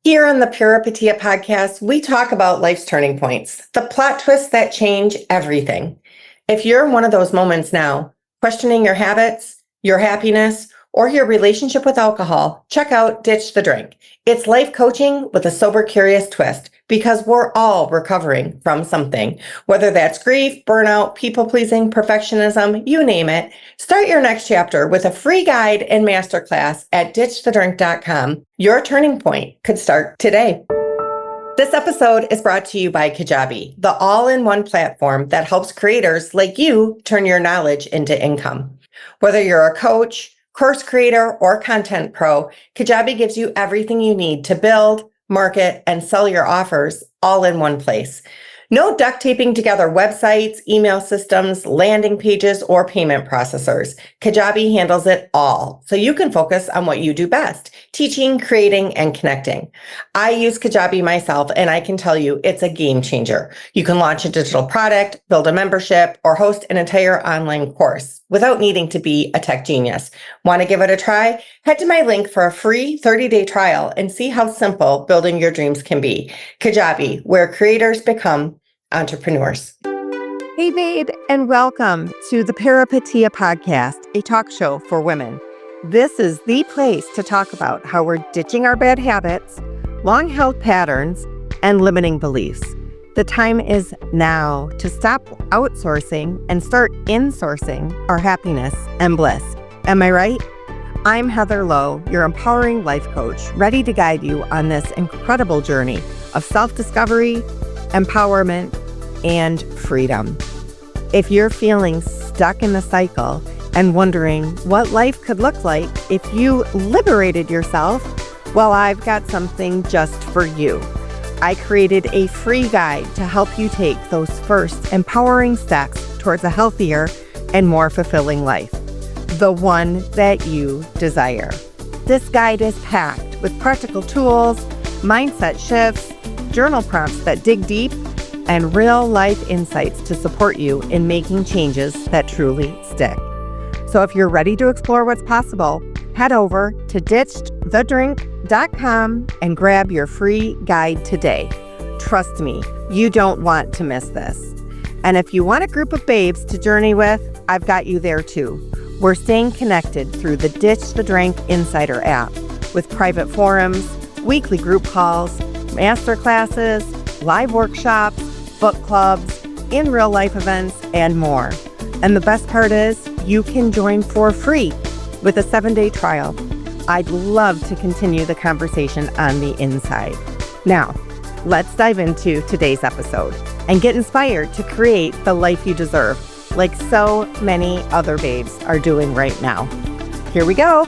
Here on the Peripatia podcast, we talk about life's turning points, the plot twists that change everything. If you're in one of those moments now, questioning your habits, your happiness, or your relationship with alcohol, check out Ditch the Drink. It's life coaching with a sober, curious twist because we're all recovering from something, whether that's grief, burnout, people-pleasing, perfectionism, you name it. Start your next chapter with a free guide and masterclass at ditchthedrink.com. Your turning point could start today. This episode is brought to you by Kajabi, the all-in-one platform that helps creators like you turn your knowledge into income. Whether you're a coach, course creator, or content pro, Kajabi gives you everything you need to build, market, and sell your offers all in one place. No duct taping together websites, email systems, landing pages, or payment processors. Kajabi handles it all, so you can focus on what you do best, teaching, creating, and connecting. I use Kajabi myself, and I can tell you it's a game changer. You can launch a digital product, build a membership, or host an entire online course without needing to be a tech genius. Want to give it a try? Head to my link for a free 30-day trial and see how simple building your dreams can be. Kajabi, where creators become entrepreneurs. Hey, babe, and welcome to the Peripatia podcast, a talk show for women. This is the place to talk about how we're ditching our bad habits, long-held patterns, and limiting beliefs. The time is now to stop outsourcing and start insourcing our happiness and bliss. Am I right? I'm Heather Lowe, your empowering life coach, ready to guide you on this incredible journey of self-discovery, empowerment, and freedom. If you're feeling stuck in the cycle and wondering what life could look like if you liberated yourself, well, I've got something just for you. I created a free guide to help you take those first empowering steps towards a healthier and more fulfilling life, the one that you desire. This guide is packed with practical tools, mindset shifts, journal prompts that dig deep, and real-life insights to support you in making changes that truly stick. So if you're ready to explore what's possible, head over to ditchthedrink.com and grab your free guide today. Trust me, you don't want to miss this. And if you want a group of babes to journey with, I've got you there too. We're staying connected through the Ditch the Drink Insider app with private forums, weekly group calls, masterclasses, live workshops, book clubs, in real life events, and more. And the best part is you can join for free with a 7-day trial. I'd love to continue the conversation on the inside. Now, let's dive into today's episode and get inspired to create the life you deserve, like so many other babes are doing right now. Here we go.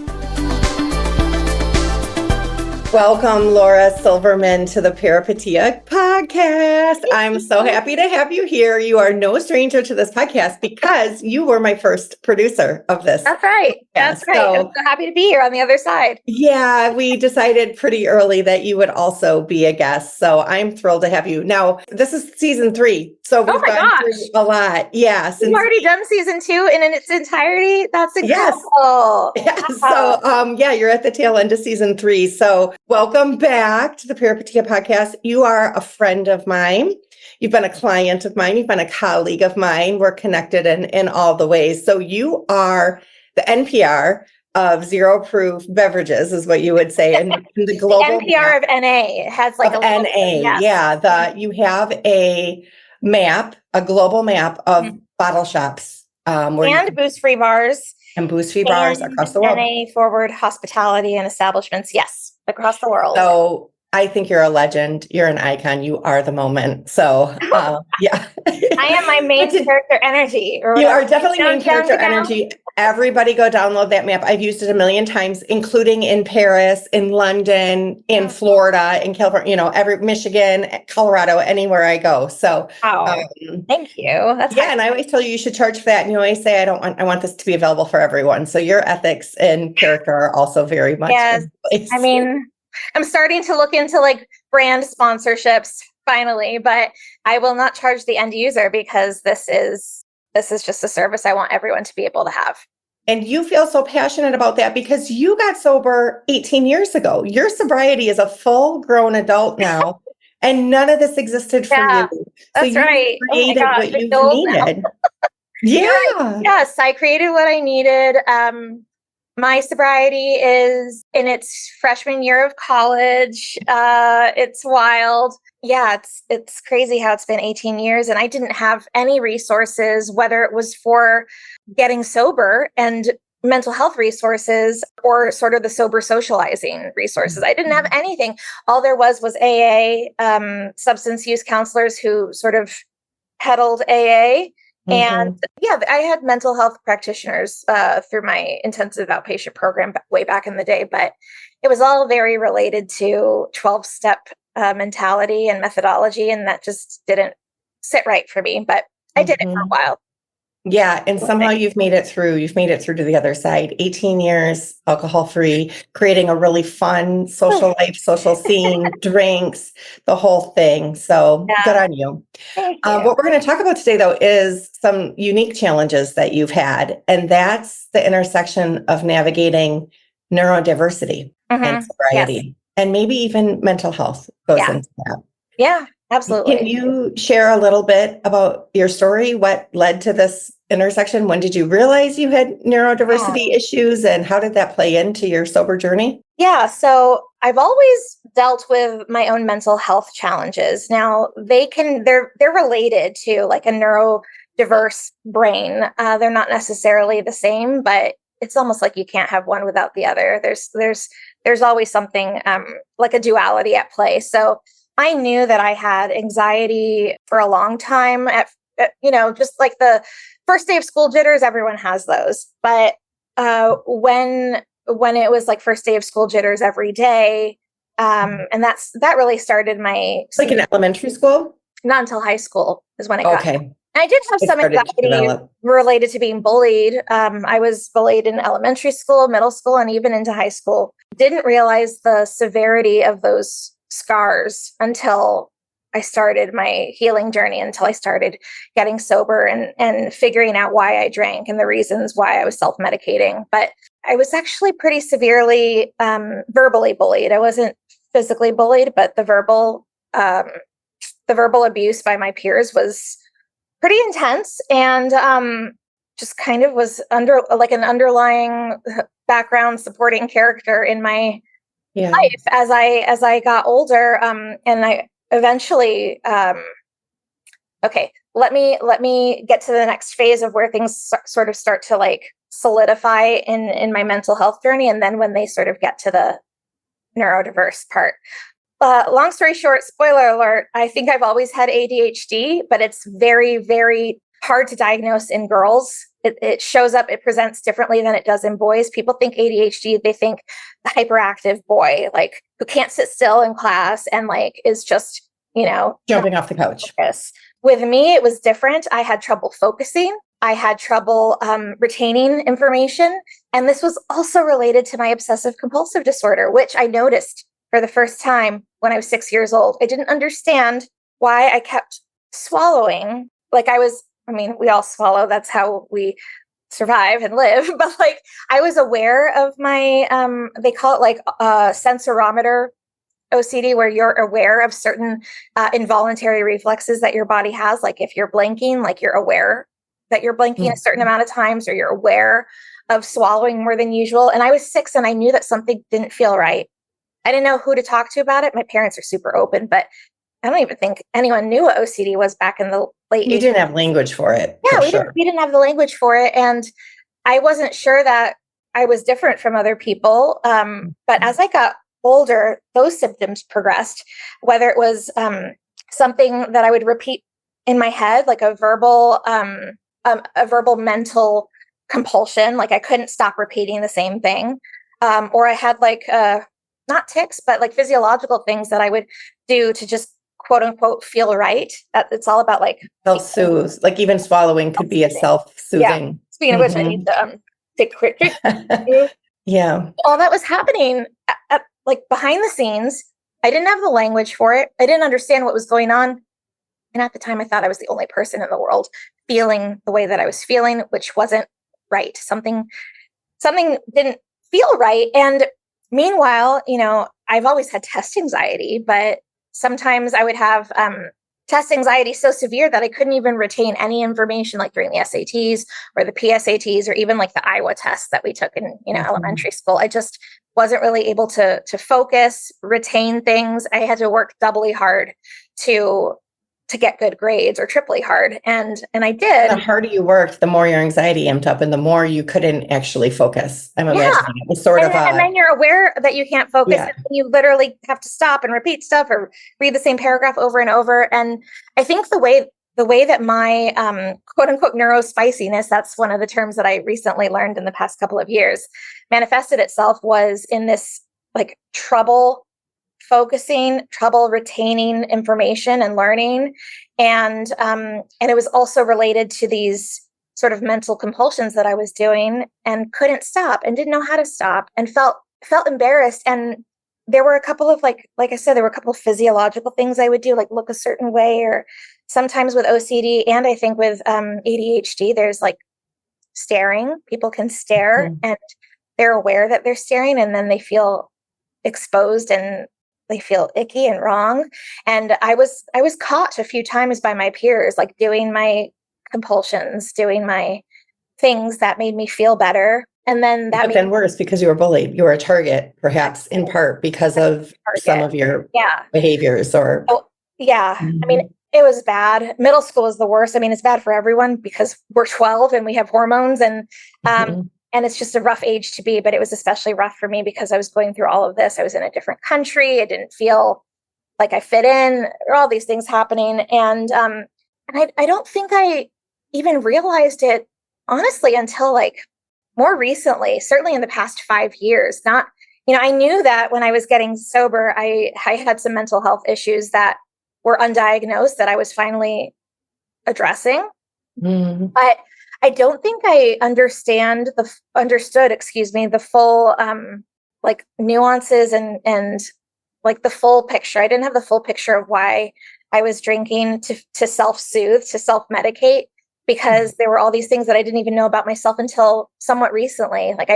Welcome, Laura Silverman, to the Peripatia podcast. I'm so happy to have you here. You are no stranger to this podcast because you were my first producer of this. That's right. That's right. I'm so happy to be here on the other side. Yeah, we decided pretty early that you would also be a guest. So I'm thrilled to have you. Now, this is season 3. So we've gone through a lot. Yeah. We've already done season 2 in its entirety. That's incredible. Yes. Wow. So, you're at the tail end of season 3. So welcome back to the Peripatia podcast. You are a friend of mine. You've been a client of mine. You've been a colleague of mine. We're connected in all the ways. So you are the NPR of zero proof beverages is what you would say. And the global the NPR of NA. It has like a NA. Yes. Yeah. You have a map, a global map of bottle shops. And booze-free bars. And booze-free bars across the world. NA forward hospitality and establishments. Yes. Across the world. So I think you're a legend. You're an icon. You are the moment. So, yeah. I am my main character energy. You are definitely main character energy. Everybody go download that map. I've used it a million times, including in Paris, in London, in Florida, in California, Michigan, Colorado, anywhere I go. So, thank you. That's and I always tell you should charge for that. And you always say, I want this to be available for everyone. So your ethics and character are also very much. Yes. I mean, I'm starting to look into like brand sponsorships finally, but I will not charge the end user because this is just a service I want everyone to be able to have. And you feel so passionate about that because you got sober 18 years ago. Your sobriety is a full grown adult now, and none of this existed for Yeah, you. So that's you right. Oh my created gosh, what I you've feel old now. needed. You're right. Yeah. Yes, I created what I needed. My sobriety is in its freshman year of college. It's wild. Yeah, it's crazy how it's been 18 years and I didn't have any resources, whether it was for getting sober and mental health resources or sort of the sober socializing resources. I didn't have anything. All there was AA, substance use counselors who sort of peddled AA. And yeah, I had mental health practitioners through my intensive outpatient program way back in the day, but it was all very related to 12-step mentality and methodology, and that just didn't sit right for me. But I did it for a while. Yeah, and somehow you've made it through. You've made it through to the other side. 18 years, alcohol-free, creating a really fun social life, social scene, drinks, the whole thing. So good on you. Thank you. What we're going to talk about today, though, is some unique challenges that you've had, and that's the intersection of navigating neurodiversity and sobriety, and maybe even mental health goes into that. Yeah, absolutely. Can you share a little bit about your story? What led to this intersection? When did you realize you had neurodiversity issues, and how did that play into your sober journey? Yeah, so I've always dealt with my own mental health challenges. Now they're related to like a neurodiverse brain. They're not necessarily the same, but it's almost like you can't have one without the other. There's always something like a duality at play. So I knew that I had anxiety for a long time at just like the first day of school jitters, everyone has those. But when it was like first day of school jitters every day, and that really started my Like in elementary school? not until high school is when it got. Okay. And I did have It some started to anxiety develop. related to being bullied. I was bullied in elementary school, middle school, and even into high school. Didn't realize the severity of those scars until I started my healing journey, until I started getting sober and figuring out why I drank and the reasons why I was self-medicating. But I was actually pretty severely verbally bullied. I wasn't physically bullied, but the verbal abuse by my peers was pretty intense, and just kind of was under like an underlying background supporting character in my life as I got older. And I eventually okay, let me get to the next phase of where things sort of start to like solidify in my mental health journey, and then when they sort of get to the neurodiverse part. Long story short, spoiler alert, I think I've always had ADHD, but it's very, very hard to diagnose in girls. It shows up, it presents differently than it does in boys. People think ADHD, they think the hyperactive boy, like who can't sit still in class and like is just, jumping off the couch. Focus. With me, it was different. I had trouble focusing. I had trouble retaining information. And this was also related to my obsessive-compulsive disorder, which I noticed for the first time when I was 6 years old. I didn't understand why I kept swallowing. Like we all swallow. That's how we survive and live. But like, I was aware of my, they call it like sensorometer OCD, where you're aware of certain involuntary reflexes that your body has. Like if you're blinking, like you're aware that you're blinking a certain amount of times, or you're aware of swallowing more than usual. And I was 6 and I knew that something didn't feel right. I didn't know who to talk to about it. My parents are super open, but I don't even think anyone knew what OCD was back in the late 80s. You didn't have language for it. Yeah, for we didn't have the language for it. And I wasn't sure that I was different from other people. But as I got older, those symptoms progressed, whether it was something that I would repeat in my head, like a verbal mental compulsion, like I couldn't stop repeating the same thing. Or I had like not tics, but like physiological things that I would do to just quote unquote feel right. That it's all about like self-soothe. Like even swallowing could be a self-soothing. Yeah. Speaking of which, I need to take a quick drink. Yeah. All that was happening at like behind the scenes. I didn't have the language for it. I didn't understand what was going on. And at the time, I thought I was the only person in the world feeling the way that I was feeling, which wasn't right. Something didn't feel right. And meanwhile, I've always had test anxiety, but sometimes I would have test anxiety so severe that I couldn't even retain any information, like during the SATs or the PSATs, or even like the Iowa tests that we took in, elementary school. I just wasn't really able to focus, retain things. I had to work doubly hard to get good grades, or triply hard. And I did. The harder you worked, the more your anxiety amped up and the more you couldn't actually focus. I'm imagining it was sort of and then you're aware that you can't focus, Yeah. and you literally have to stop and repeat stuff or read the same paragraph over and over. And I think the way that my quote unquote neurospiciness, that's one of the terms that I recently learned in the past couple of years, manifested itself was in this like trouble focusing, trouble retaining information and learning. And it was also related to these sort of mental compulsions that I was doing and couldn't stop and didn't know how to stop and felt embarrassed. And there were a couple of like I said, there were a couple of physiological things I would do, like look a certain way, or sometimes with OCD. And I think with ADHD, there's like staring. People can stare and they're aware that they're staring, and then they feel exposed and they feel icky and wrong. And I was caught a few times by my peers, like doing my compulsions, doing my things that made me feel better. And then that But then worse, because you were bullied. You were a target, perhaps in part because of some of your behaviors or. Oh, yeah. I mean, it was bad. Middle school is the worst. I mean, it's bad for everyone because we're 12 and we have hormones, and it's just a rough age to be, but it was especially rough for me because I was going through all of this. I was in a different country. I didn't feel like I fit in, or all these things happening. And I don't think I even realized it, honestly, until like more recently, certainly in the past 5 years. Not, I knew that when I was getting sober, I had some mental health issues that were undiagnosed that I was finally addressing. But I don't think I understood the full like nuances and like the full picture. I didn't have the full picture of why I was drinking to self-soothe, to self-medicate, because there were all these things that I didn't even know about myself until somewhat recently. Like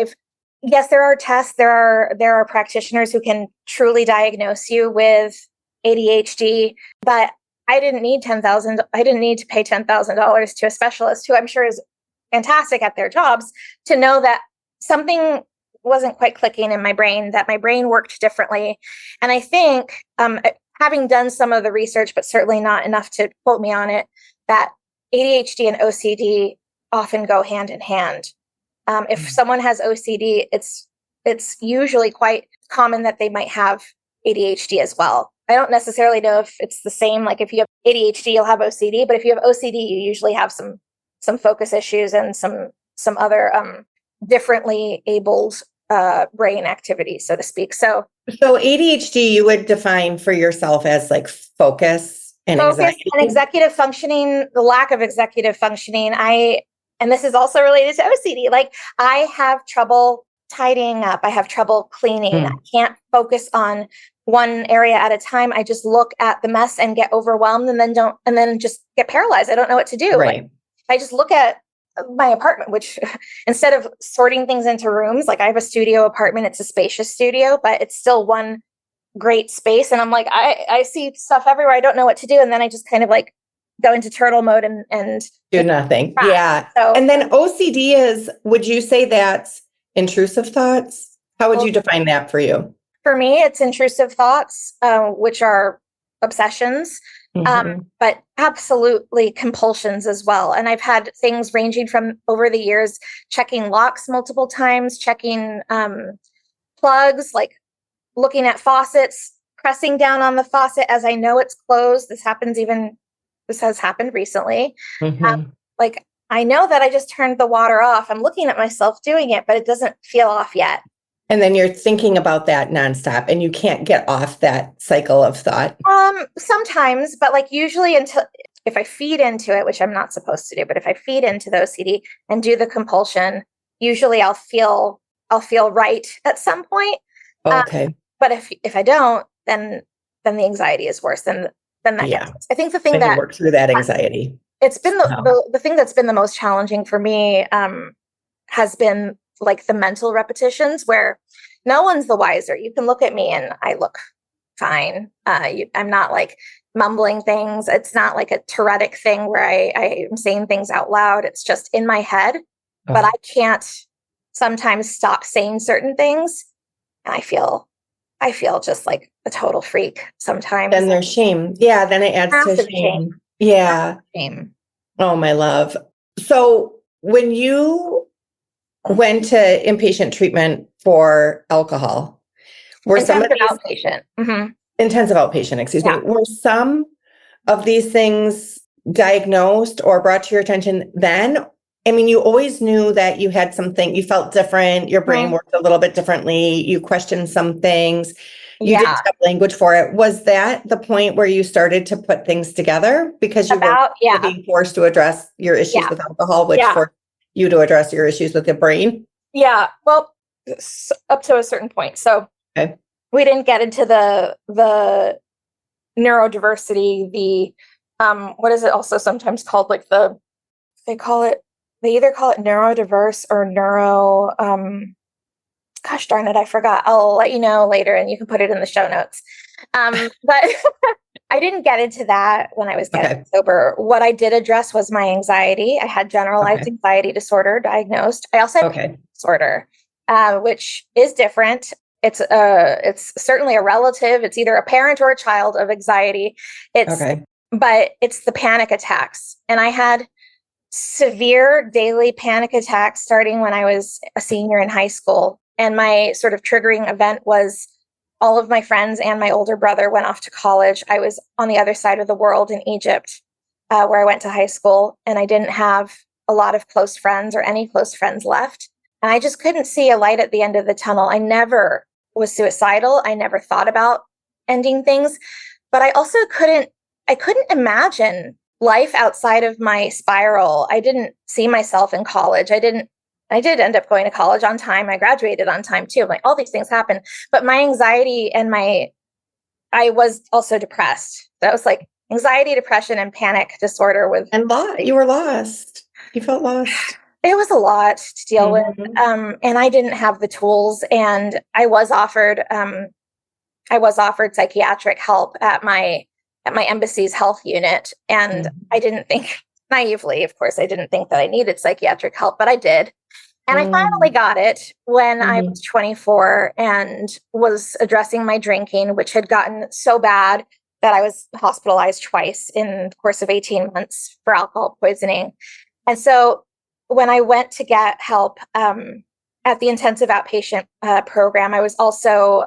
yes, there are tests, there are practitioners who can truly diagnose you with ADHD, but I didn't need to pay $10,000 to a specialist who I'm sure is fantastic at their jobs to know that something wasn't quite clicking in my brain, that my brain worked differently. And I think, having done some of the research, but certainly not enough to quote me on it, that ADHD and OCD often go hand in hand. If someone has OCD, it's usually quite common that they might have ADHD as well. I don't necessarily know if it's the same. Like if you have ADHD, you'll have OCD, but if you have OCD, you usually have some focus issues and some other differently abled brain activity, so to speak. So ADHD you would define for yourself as like focus and anxiety and executive functioning, the lack of executive functioning. And this is also related to OCD. Like I have trouble tidying up. I have trouble cleaning. I can't focus on one area at a time. I just look at the mess and get overwhelmed, and then just get paralyzed. I don't know what to do. Right. Like, I just look at my apartment, which instead of sorting things into rooms, like I have a studio apartment, it's a spacious studio, but it's still one great space. And I'm like, I see stuff everywhere. I don't know what to do. And then I just kind of like go into turtle mode and do nothing. crash. Yeah. So, and then OCD would you say that's intrusive thoughts? How would you define that for you? For me, it's intrusive thoughts, which are obsessions, but absolutely compulsions as well. And I've had things ranging from over the years, checking locks multiple times, checking plugs, like looking at faucets, pressing down on the faucet as I know it's closed. This has happened recently. Like I know that I just turned the water off. I'm looking at myself doing it, but it doesn't feel off yet. And then you're thinking about that nonstop and you can't get off that cycle of thought. Sometimes, but like usually if I feed into it, which I'm not supposed to do, but if I feed into the OCD and do the compulsion, usually I'll feel right at some point. Okay. But if I don't, then the anxiety is worse. Then that gets worse. I think the thing that work through that anxiety. It's been the thing that's been the most challenging for me, has been like the mental repetitions where no one's the wiser. You can look at me and I look fine. I'm not like mumbling things. It's not like a Tourettic thing where I am saying things out loud. It's just in my head, but I can't sometimes stop saying certain things. And I feel just like a total freak sometimes. Then there's shame. Yeah, then it adds to Massive shame. Yeah. shame. Oh, my love. So when you went to inpatient treatment for alcohol, were some of Intensive these outpatient. Mm-hmm. intensive outpatient, excuse Yeah. me, were some of these things diagnosed or brought to your attention then? I mean, you always knew that you had something, you felt different, your brain worked a little bit differently, you questioned some things, you didn't have language for it. Was that the point where you started to put things together because you were being forced to address your issues with alcohol, which forced you to address your issues with the brain? Yeah, well, up to a certain point. So we didn't get into the neurodiversity, the what is it also sometimes called, like they either call it neurodiverse or neuro gosh darn it, I forgot. I'll let you know later and you can put it in the show notes. But I didn't get into that when I was getting sober. What I did address was my anxiety. I had generalized anxiety disorder diagnosed. I also had disorder, which is different. It's certainly a relative. It's either a parent or a child of anxiety. But it's the panic attacks. And I had severe daily panic attacks starting when I was a senior in high school. And my sort of triggering event was all of my friends and my older brother went off to college. I was on the other side of the world in Egypt, where I went to high school, and I didn't have a lot of close friends or any close friends left. And I just couldn't see a light at the end of the tunnel. I never was suicidal. I never thought about ending things, but I also couldn't imagine life outside of my spiral. I didn't see myself in college. I did end up going to college on time. I graduated on time too. Like all these things happened, but my anxiety and I was also depressed. That was like anxiety, depression, and panic disorder you were lost. You felt lost. It was a lot to deal with. And I didn't have the tools, and I was offered psychiatric help at my embassy's health unit. And I didn't think, naively, of course, I didn't think that I needed psychiatric help, but I did. And I finally got it when I was 24 and was addressing my drinking, which had gotten so bad that I was hospitalized twice in the course of 18 months for alcohol poisoning. And so when I went to get help at the intensive outpatient program, I was also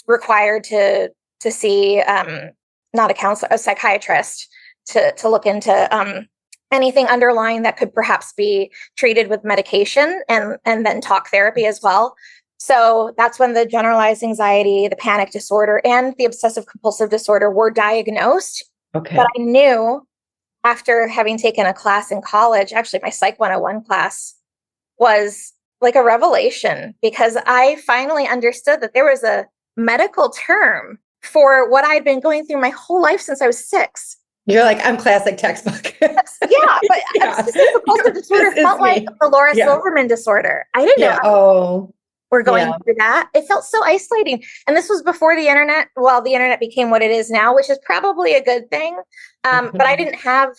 required to see not a counselor, a psychiatrist to look into anything underlying that could perhaps be treated with medication and then talk therapy as well. So that's when the generalized anxiety, the panic disorder, and the obsessive compulsive disorder were diagnosed. But I knew after having taken a class in college, actually my Psych 101 class was like a revelation, because I finally understood that there was a medical term for what I'd been going through my whole life since I was 6. You're like, I'm classic textbook. Yeah, but obsessive compulsive disorder felt like the Laura Silverman disorder. I didn't know we're going through that. It felt so isolating. And this was before the internet. Well, the internet became what it is now, which is probably a good thing. But I didn't have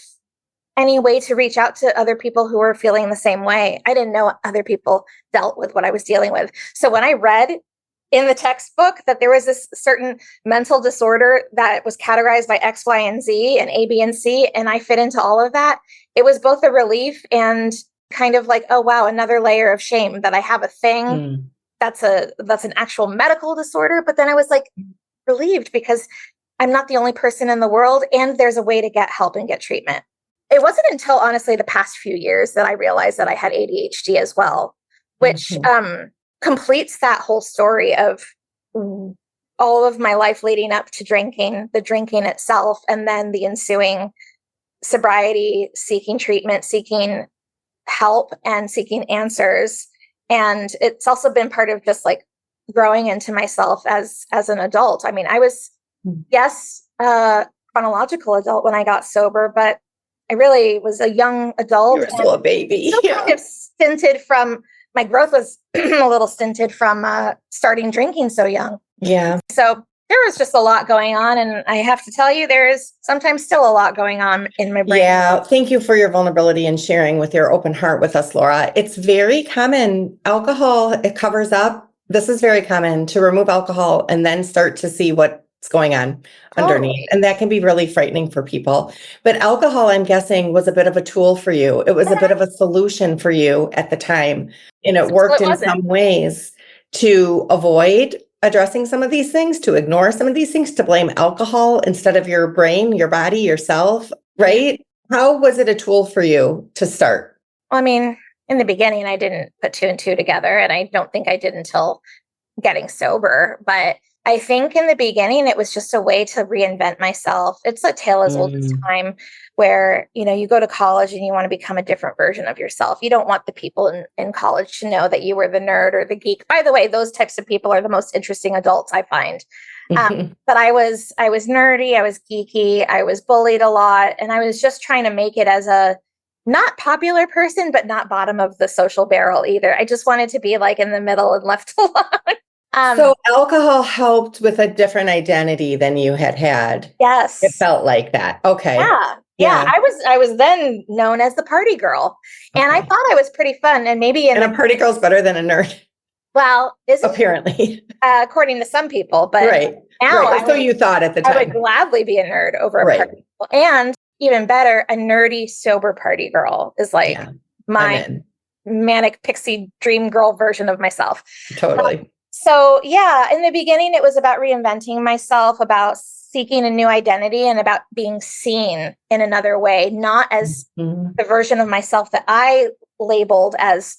any way to reach out to other people who were feeling the same way. I didn't know other people dealt with what I was dealing with. So when I read in the textbook that there was this certain mental disorder that was categorized by X, Y, and Z and A, B, and C, and I fit into all of that, it was both a relief and kind of like, oh, wow, another layer of shame that I have a thing that's an actual medical disorder. But then I was like relieved because I'm not the only person in the world, and there's a way to get help and get treatment. It wasn't until honestly the past few years that I realized that I had ADHD as well, which completes that whole story of all of my life leading up to drinking, the drinking itself, and then the ensuing sobriety, seeking treatment, seeking help, and seeking answers. And it's also been part of just like growing into myself as an adult. I mean, I was, chronological adult when I got sober, but I really was a young adult. You were still a baby. Still kind of stinted from, my growth was a little stinted from starting drinking so young. Yeah. So there was just a lot going on. And I have to tell you, there is sometimes still a lot going on in my brain. Yeah. Thank you for your vulnerability and sharing with your open heart with us, Laura. It's very common. Alcohol, it covers up. This is very common, to remove alcohol and then start to see what's going on underneath. And that can be really frightening for people. But alcohol, I'm guessing, was a bit of a tool for you. It was a bit of a solution for you at the time. And it worked in some ways to avoid addressing some of these things, to ignore some of these things, to blame alcohol instead of your brain, your body, yourself, right? How was it a tool for you to start? Well, I mean, in the beginning, I didn't put two and two together, and I don't think I did until getting sober. But I think in the beginning, it was just a way to reinvent myself. It's a tale as old as time, where, you know, you go to college and you want to become a different version of yourself. You don't want the people in college to know that you were the nerd or the geek. By the way, those types of people are the most interesting adults, I find. But I was nerdy, I was geeky, I was bullied a lot, and I was just trying to make it as a not popular person, but not bottom of the social barrel either. I just wanted to be like in the middle and left alone. So alcohol helped with a different identity than you had. Yes. It felt like that. Okay. Yeah. I was then known as the party girl, and I thought I was pretty fun. And maybe a party girl's better than a nerd. Well, apparently, according to some people, but now so you thought at the time. I would gladly be a nerd over a party girl. And even better, a nerdy, sober party girl is like my manic pixie dream girl version of myself. Totally. So yeah, in the beginning, it was about reinventing myself, about seeking a new identity, and about being seen in another way, not as the version of myself that I labeled as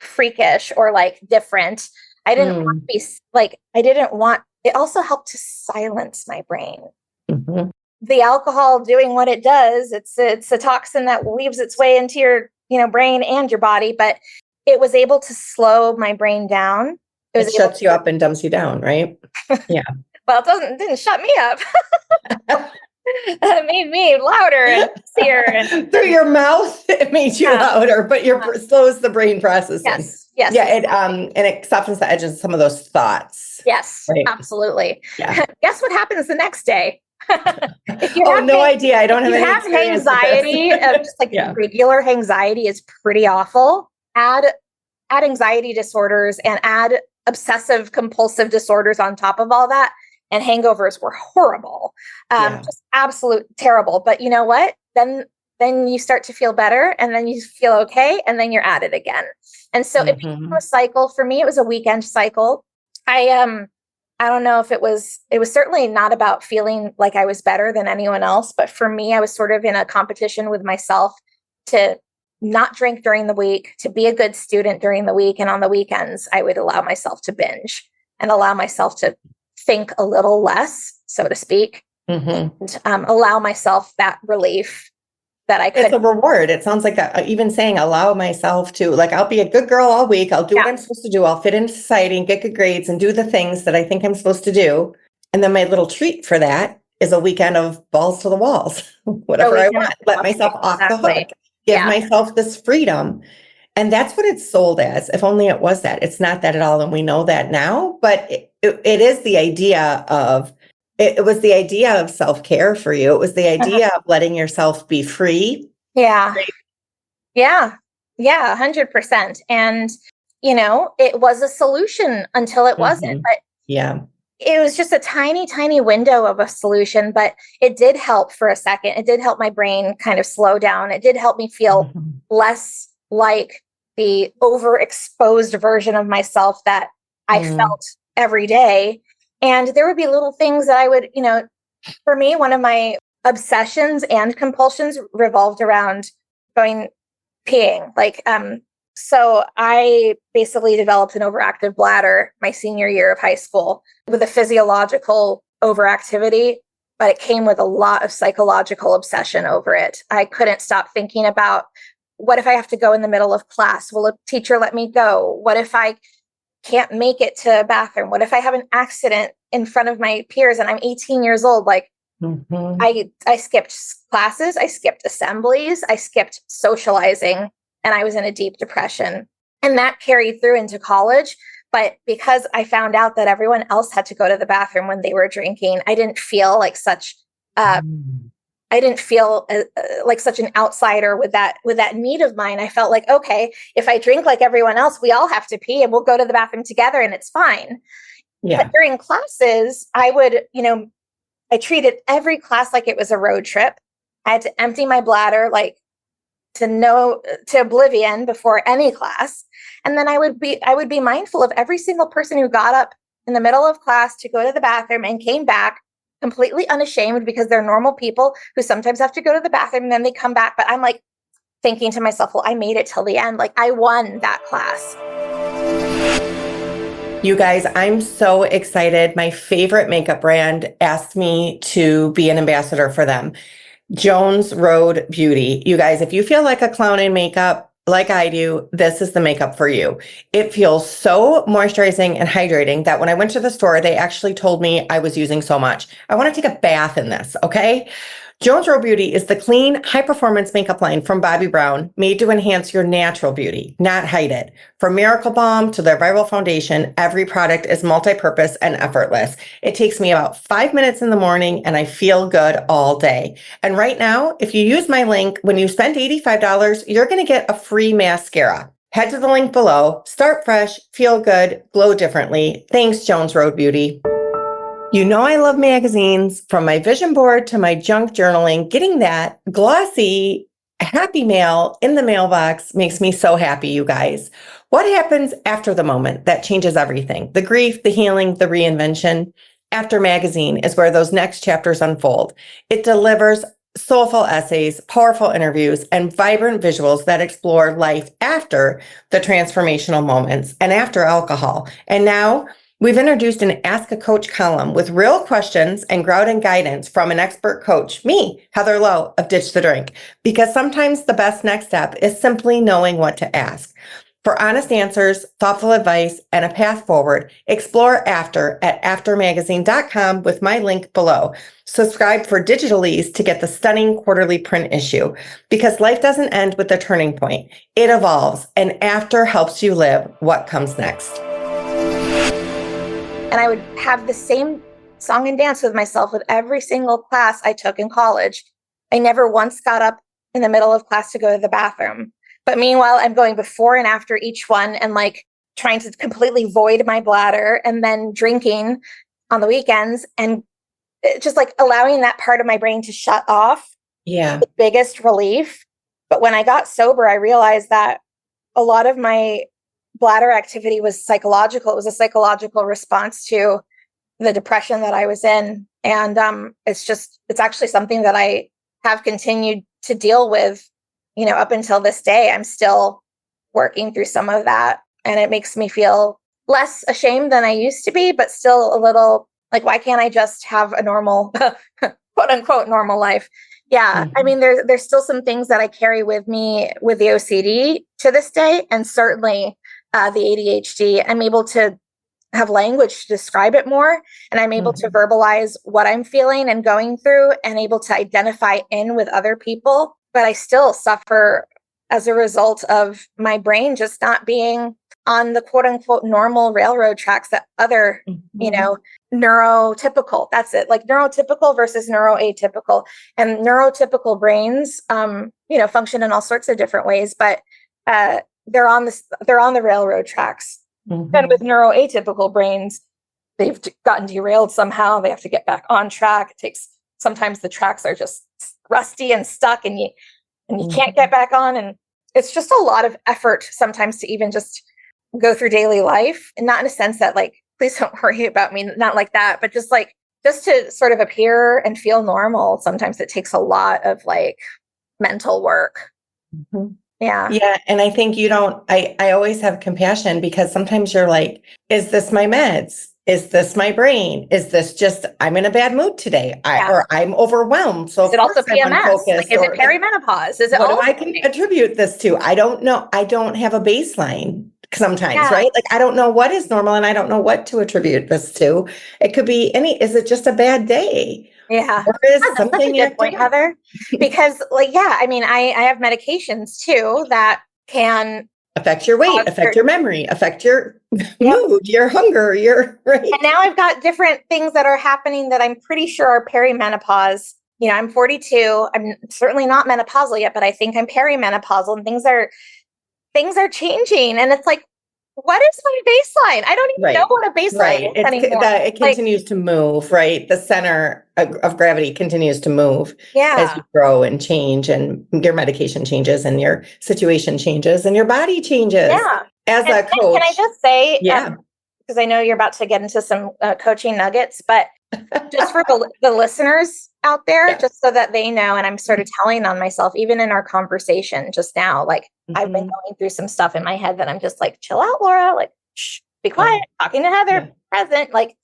freakish or like different. I didn't want to be like, it also helped to silence my brain. The alcohol doing what it does, it's a toxin that weaves its way into your brain and your body, but it was able to slow my brain down. It shuts you up and dumps you down, right? Yeah. Well, it didn't shut me up. It made me louder and sexier. And through your mouth, it made you louder, but slows the brain processing. Yes. Yeah. And it softens the edges of some of those thoughts. Yes, absolutely. Yeah. Guess what happens the next day? No idea. I don't have any experience anxiety. Just like regular anxiety is pretty awful. Add anxiety disorders and add obsessive compulsive disorders on top of all that, and hangovers were horrible. Just absolute terrible. But you know what? Then you start to feel better, and then you feel okay, and then you're at it again. And so it became a cycle. For me, it was a weekend cycle. I don't know if it was certainly not about feeling like I was better than anyone else, but for me, I was sort of in a competition with myself to not drink during the week, to be a good student during the week. And on the weekends, I would allow myself to binge and allow myself to think a little less, so to speak, and allow myself that relief that I could. It's a reward. It sounds like that. Even saying allow myself to, like, I'll be a good girl all week. I'll do what I'm supposed to do. I'll fit into society and get good grades and do the things that I think I'm supposed to do. And then my little treat for that is a weekend of balls to the walls, whatever I want. Let myself off the hook. Give myself this freedom. And that's what it's sold as. If only it was that. It's not that at all. And we know that now, but it is the idea of, it was the idea of self-care for you. It was the idea of letting yourself be free. Yeah. Right? Yeah. 100%. And, it was a solution until it wasn't. But it was just a tiny, tiny window of a solution, but it did help for a second. It did help my brain kind of slow down. It did help me feel less like the overexposed version of myself that I felt every day. And there would be little things that I would, for me, one of my obsessions and compulsions revolved around peeing. So I basically developed an overactive bladder my senior year of high school with a physiological overactivity, but it came with a lot of psychological obsession over it. I couldn't stop thinking about, what if I have to go in the middle of class? Will a teacher let me go? What if I can't make it to a bathroom? What if I have an accident in front of my peers and I'm 18 years old? I skipped classes. I skipped assemblies. I skipped socializing and I was in a deep depression. And that carried through into college. But because I found out that everyone else had to go to the bathroom when they were drinking, I didn't feel like such like such an outsider with that need of mine. I felt like, okay, if I drink like everyone else, we all have to pee and we'll go to the bathroom together and it's fine. Yeah. But during classes, I would, I treated every class like it was a road trip. I had to empty my bladder like to oblivion before any class. And then I would be mindful of every single person who got up in the middle of class to go to the bathroom and came back completely unashamed, because they're normal people who sometimes have to go to the bathroom and then they come back. But I'm like thinking to myself, well, I made it till the end. Like I won that class. You guys, I'm so excited. My favorite makeup brand asked me to be an ambassador for them. Jones Road Beauty. You guys, if you feel like a clown in makeup, like I do, this is the makeup for you. It feels so moisturizing and hydrating that when I went to the store, they actually told me I was using so much. I want to take a bath in this, okay? Jones Road Beauty is the clean, high-performance makeup line from Bobbi Brown, made to enhance your natural beauty, not hide it. From Miracle Balm to their viral foundation, every product is multi-purpose and effortless. It takes me about 5 minutes in the morning, and I feel good all day. And right now, if you use my link, when you spend $85, you're going to get a free mascara. Head to the link below. Start fresh, feel good, glow differently. Thanks, Jones Road Beauty. You know I love magazines. From my vision board to my junk journaling, getting that glossy happy mail in the mailbox makes me so happy, you guys. What happens after the moment? That changes everything. The grief, the healing, the reinvention. After magazine is where those next chapters unfold. It delivers soulful essays, powerful interviews, and vibrant visuals that explore life after the transformational moments and after alcohol. And now, we've introduced an Ask a Coach column with real questions and grounding guidance from an expert coach, me, Heather Lowe of Ditch the Drink, because sometimes the best next step is simply knowing what to ask. For honest answers, thoughtful advice, and a path forward, explore After at aftermagazine.com with my link below. Subscribe for digitalies to get the stunning quarterly print issue, because life doesn't end with the turning point. It evolves, and After helps you live what comes next. And I would have the same song and dance with myself with every single class I took in college. I never once got up in the middle of class to go to the bathroom. But meanwhile, I'm going before and after each one and like trying to completely void my bladder, and then drinking on the weekends and just like allowing that part of my brain to shut off. Yeah. The biggest relief. But when I got sober, I realized that a lot of my bladder activity was psychological. It was a psychological response to the depression that I was in. And it's actually something that I have continued to deal with, up until this day. I'm still working through some of that. And it makes me feel less ashamed than I used to be, but still a little like, why can't I just have a normal, quote unquote, normal life? Yeah. Mm-hmm. I mean, there's still some things that I carry with me with the OCD to this day. And certainly the ADHD, I'm able to have language to describe it more. And I'm able to verbalize what I'm feeling and going through, and able to identify in with other people. But I still suffer as a result of my brain just not being on the quote unquote normal railroad tracks that other, neurotypical, that's it, like neurotypical versus neuroatypical. And neurotypical brains, function in all sorts of different ways, but they're on the railroad tracks. And with neuroatypical brains, they've gotten derailed somehow. They have to get back on track. Sometimes the tracks are just rusty and stuck, and you can't get back on. And it's just a lot of effort sometimes to even just go through daily life, and not in a sense that like, please don't worry about me, not like that, but just to sort of appear and feel normal. Sometimes it takes a lot of like mental work. Yeah. Yeah. And I think I always have compassion, because sometimes you're like, is this my meds? Is this my brain? Is this just, I'm in a bad mood today, or I'm overwhelmed. So is it also PMS? Like, is it perimenopause? Is it what do I can attribute this to? I don't know. I don't have a baseline sometimes, right? Like, I don't know what is normal, and I don't know what to attribute this to. It could be is it just a bad day? Yeah. Or is That's something such a good point, Heather. Because I mean, I have medications too that can affect your weight, affect your memory, affect your mood, your hunger, right. And now I've got different things that are happening that I'm pretty sure are perimenopause. I'm 42. I'm certainly not menopausal yet, but I think I'm perimenopausal, and things are changing. And it's like, what is my baseline? I don't even know what a baseline is anymore. It continues to move, right? The center of gravity continues to move as you grow and change, and your medication changes, and your situation changes, and your body changes. Yeah. As a coach. Can I just say, yeah, because I know you're about to get into some coaching nuggets, but just for the listeners out there, just so that they know, and I'm sort of telling on myself, even in our conversation just now, like I've been going through some stuff in my head that I'm just like, chill out, Laura, like, shh, be quiet, talking to Heather, present. Like,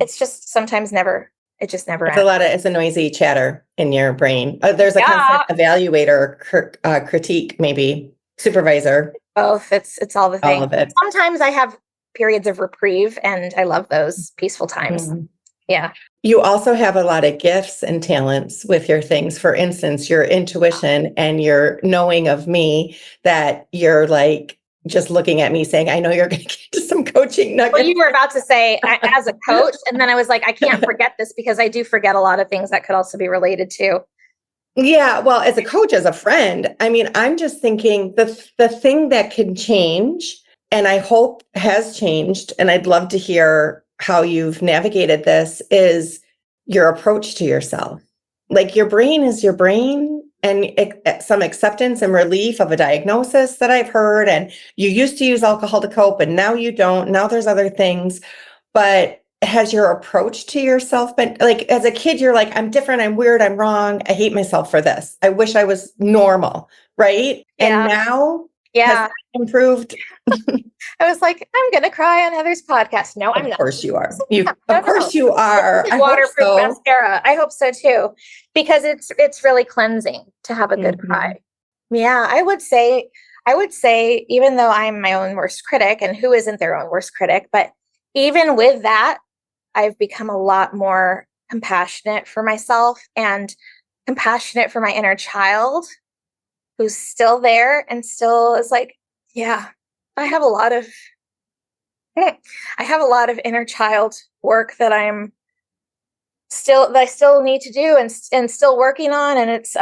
it's just sometimes it just never ends. It's a noisy chatter in your brain. There's a constant evaluator, critique, maybe supervisor. Both. It's all the thing. All of it. Sometimes I have periods of reprieve, and I love those peaceful times. Yeah. You also have a lot of gifts and talents with your things. For instance, your intuition and your knowing of me, that you're like just looking at me saying, I know you're going to get to some coaching nuggets. Well, you were about to say as a coach, and then I was like, I can't forget this, because I do forget a lot of things that could also be related to. Yeah, well, as a coach, as a friend, I mean, I'm just thinking the thing that can change, and I hope has changed, and I'd love to hear how you've navigated this, is your approach to yourself. Like, your brain is your brain, and some acceptance and relief of a diagnosis that I've heard, and you used to use alcohol to cope, and now you don't. Now there's other things, but has your approach to yourself been like, as a kid, you're like, I'm different, I'm weird, I'm wrong, I hate myself for this, I wish I was normal, right? Yeah. And now, has that improved? I was like, I'm gonna cry on Heather's podcast. No, I'm not. Of course you are. Of course you are. I hope Waterproof so. mascara. I hope so too, because it's really cleansing to have a good cry. Yeah, I would say, even though I'm my own worst critic, and who isn't their own worst critic, but even with that, I've become a lot more compassionate for myself, and compassionate for my inner child, who's still there and still is like, yeah, I have a lot of inner child work that I still need to do, and still working on. And it's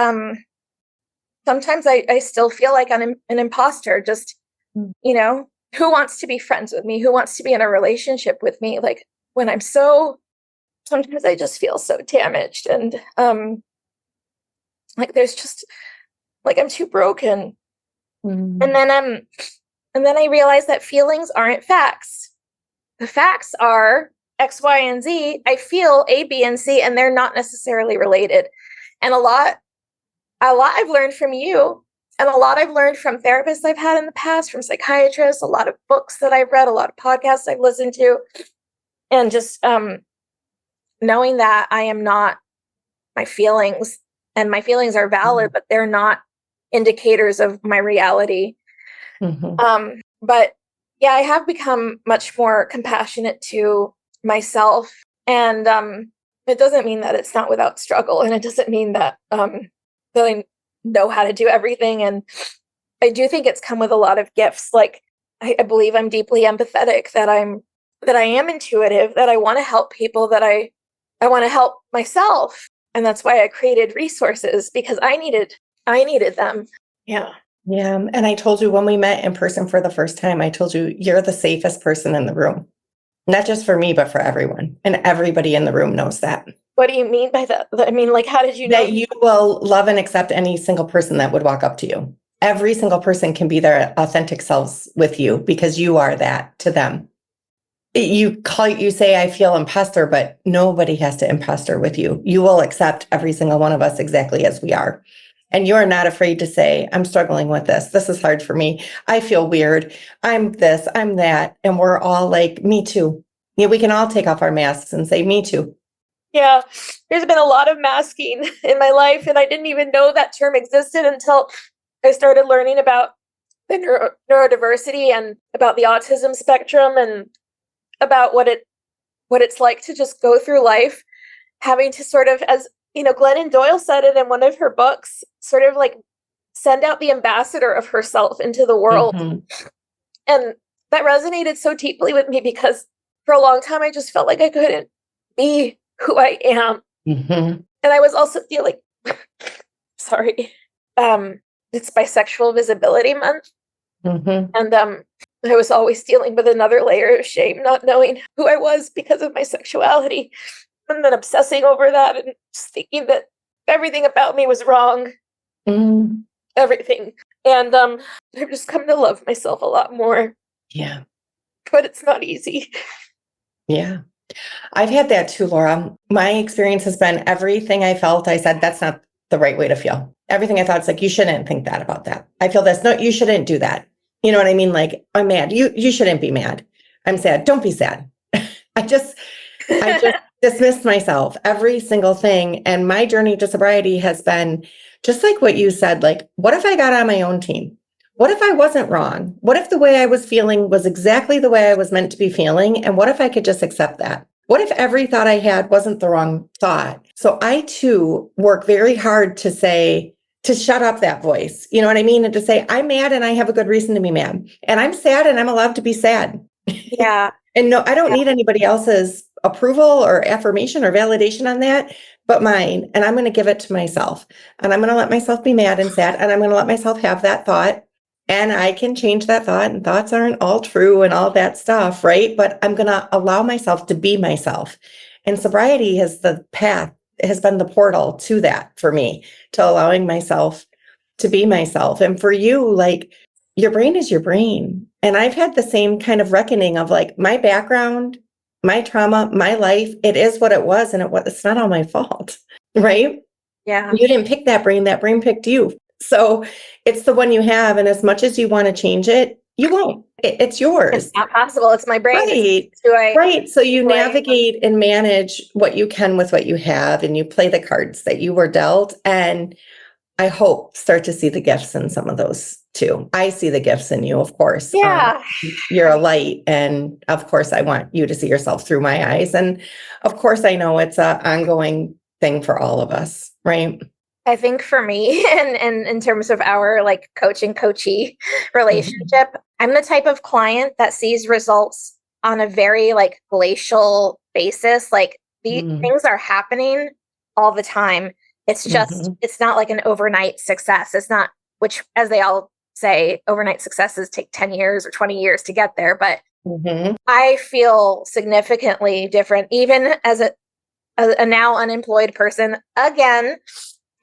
sometimes I still feel like I'm an imposter. Just, who wants to be friends with me? Who wants to be in a relationship with me? Like, when sometimes I just feel so damaged, and like there's just like, I'm too broken. And then I realized that feelings aren't facts. The facts are X, Y, and Z. I feel A, B, and C, and they're not necessarily related. And a lot I've learned from you, and a lot I've learned from therapists I've had in the past, from psychiatrists, a lot of books that I've read, a lot of podcasts I've listened to, and just knowing that I am not my feelings, and my feelings are valid, but they're not indicators of my reality. But yeah, I have become much more compassionate to myself, and it doesn't mean that it's not without struggle, and it doesn't mean that that I know how to do everything. And I do think it's come with a lot of gifts. Like, I believe I'm deeply empathetic, that I am intuitive, that I want to help people, that I want to help myself. And that's why I created resources, because I needed them. Yeah. Yeah. And I told you when we met in person for the first time, I told you, you're the safest person in the room, not just for me, but for everyone. And everybody in the room knows that. What do you mean by that? I mean, like, how did you know? That you will love and accept any single person that would walk up to you. Every single person can be their authentic selves with you, because you are that to them. You say, I feel imposter, but nobody has to imposter with you. You will accept every single one of us exactly as we are. And you are not afraid to say, I'm struggling with this. This is hard for me. I feel weird. I'm this, I'm that. And we're all like, me too. Yeah, we can all take off our masks and say, me too. Yeah, there's been a lot of masking in my life, and I didn't even know that term existed until I started learning about the neurodiversity, and about the autism spectrum, and about what it's like to just go through life having to sort of, as Glennon Doyle said it in one of her books, sort of like send out the ambassador of herself into the world. Mhm. And that resonated so deeply with me because for a long time, I just felt like I couldn't be who I am. Mhm. And I was also feeling, sorry, it's Bisexual Visibility Month. Mhm. And I was always dealing with another layer of shame, not knowing who I was because of my sexuality, and then obsessing over that and just thinking that everything about me was wrong, Mm. everything. And I've just come to love myself a lot more, Yeah. but it's not easy. Yeah. I've had that too, Laura. My experience has been everything I felt, I said, that's not the right way to feel. Everything I thought, it's like, you shouldn't think that about that. I feel this. No, you shouldn't do that. You know what I mean? Like, I'm mad. You shouldn't be mad. I'm sad. Don't be sad. I just dismissed myself, every single thing. And my journey to sobriety has been just like what you said, like, what if I got on my own team? What if I wasn't wrong? What if the way I was feeling was exactly the way I was meant to be feeling? And what if I could just accept that? What if every thought I had wasn't the wrong thought? So I too work very hard to say, to shut up that voice. You know what I mean? And to say, I'm mad and I have a good reason to be mad. And I'm sad and I'm allowed to be sad. Yeah. And no, I don't need anybody else's approval or affirmation or validation on that, but mine. And I'm going to give it to myself. And I'm going to let myself be mad and sad. And I'm going to let myself have that thought. And I can change that thought. And thoughts aren't all true and all that stuff, right? But I'm going to allow myself to be myself. And sobriety has the path, has been the portal to that for me, to allowing myself to be myself. And for you, like, your brain is your brain. And I've had the same kind of reckoning of like my background, my trauma, my life, it is what it was. And it's not all my fault, right? Yeah. You didn't pick that brain picked you. So it's the one you have. And as much as you want to change it, you won't. It's yours. It's not possible. It's my brain. Right. Right. So you navigate and manage what you can with what you have, and you play the cards that you were dealt. And I hope start to see the gifts in some of those too. I see the gifts in you, of course. Yeah. You're a light. And of course, I want you to see yourself through my eyes. And of course, I know it's an ongoing thing for all of us, right? I think for me, and in terms of our like coachee relationship, I'm the type of client that sees results on a very like glacial basis. Like these things are happening all the time. It's just, it's not like an overnight success. It's not, which as they all say, overnight successes take 10 years or 20 years to get there. But I feel significantly different, even as a now unemployed person. Again,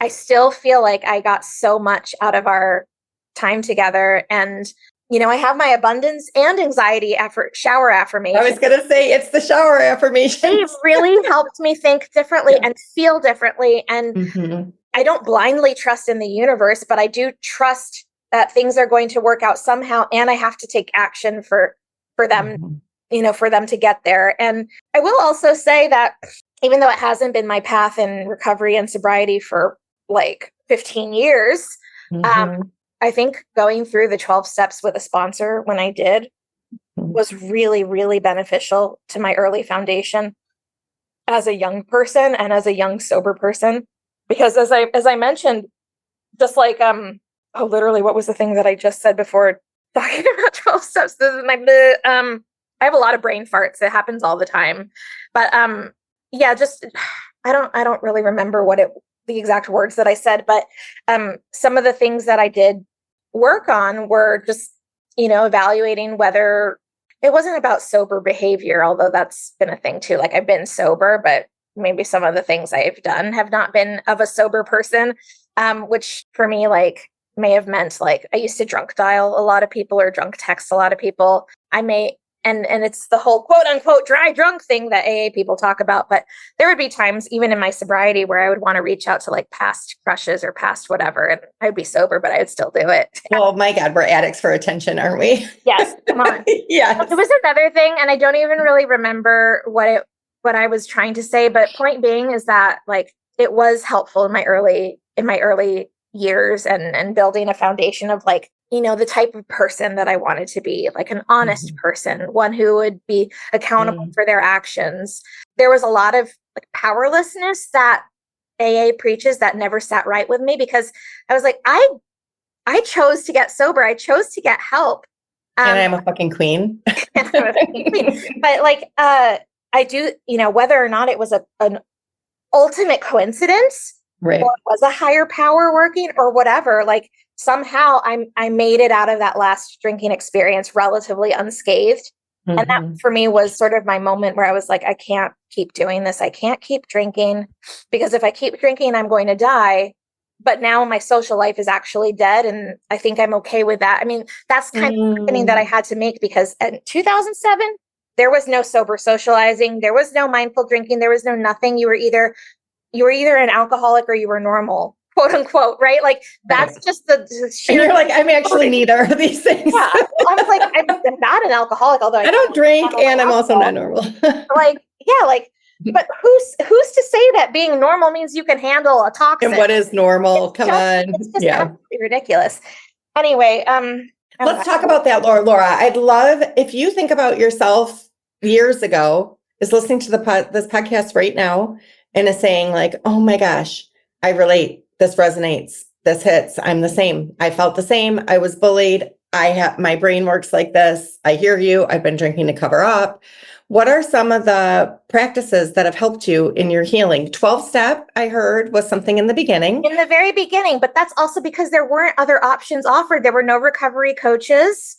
I still feel like I got so much out of our time together. And, you know, I have my abundance and anxiety shower affirmation. I was going to say, it's the shower affirmation. They really helped me think differently and feel differently. And I don't blindly trust in the universe, but I do trust that things are going to work out somehow. And I have to take action for them, you know, for them to get there. And I will also say that even though it hasn't been my path in recovery and sobriety for like 15 years, I think going through the 12 steps with a sponsor when I did was really, really beneficial to my early foundation as a young person and as a young sober person. Because as I mentioned, just like literally, what was the thing that I just said before talking about 12 steps? This is I have a lot of brain farts. It happens all the time. But yeah, just I don't really remember the exact words that I said, but some of the things that I did work on were just, you know, evaluating whether it wasn't about sober behavior, although that's been a thing too. Like I've been sober, but maybe some of the things I've done have not been of a sober person, which for me, like may have meant like I used to drunk dial a lot of people or drunk text a lot of people. And it's the whole quote unquote dry drunk thing that AA people talk about. But there would be times even in my sobriety where I would want to reach out to like past crushes or past whatever. And I'd be sober, but I would still do it. Oh my God, we're addicts for attention, aren't we? Yes. Come on. Yes. There was another thing, and I don't even really remember what I was trying to say. But point being is that like it was helpful in my early years and building a foundation of like, you know, the type of person that I wanted to be, like an honest person, one who would be accountable for their actions. There was a lot of like powerlessness that AA preaches that never sat right with me, because I was like, I I chose to get sober. I chose to get help. And I'm a fucking queen. But like, I do, whether or not it was an ultimate coincidence, Right. or it was a higher power working or whatever, like somehow I made it out of that last drinking experience relatively unscathed. And that for me was sort of my moment where I was like, I can't keep doing this. I can't keep drinking, because if I keep drinking, I'm going to die. But now my social life is actually dead. And I think I'm okay with that. I mean, that's kind of the reckoning that I had to make, because in 2007, there was no sober socializing. There was no mindful drinking. There was no nothing. You were either an alcoholic or you were normal, quote unquote, right? Like that's Right. just the sheer. And you're like, I'm actually neither of these things. Yeah, I was like, I'm not an alcoholic, although I don't drink, and I'm also not normal. like, yeah, like, but who's to say that being normal means you can handle a toxin? And what is normal? Come on. It's just Yeah. absolutely ridiculous. Anyway, Let's talk about that, Laura. Laura, I'd love if you think about yourself years ago, is listening to this podcast right now and is saying like, oh my gosh, I relate. This resonates. This hits. I'm the same. I felt the same. I was bullied. My brain works like this. I hear you. I've been drinking to cover up. What are some of the practices that have helped you in your healing? 12-step, I heard, was something in the beginning. In the very beginning, but that's also because there weren't other options offered. There were no recovery coaches.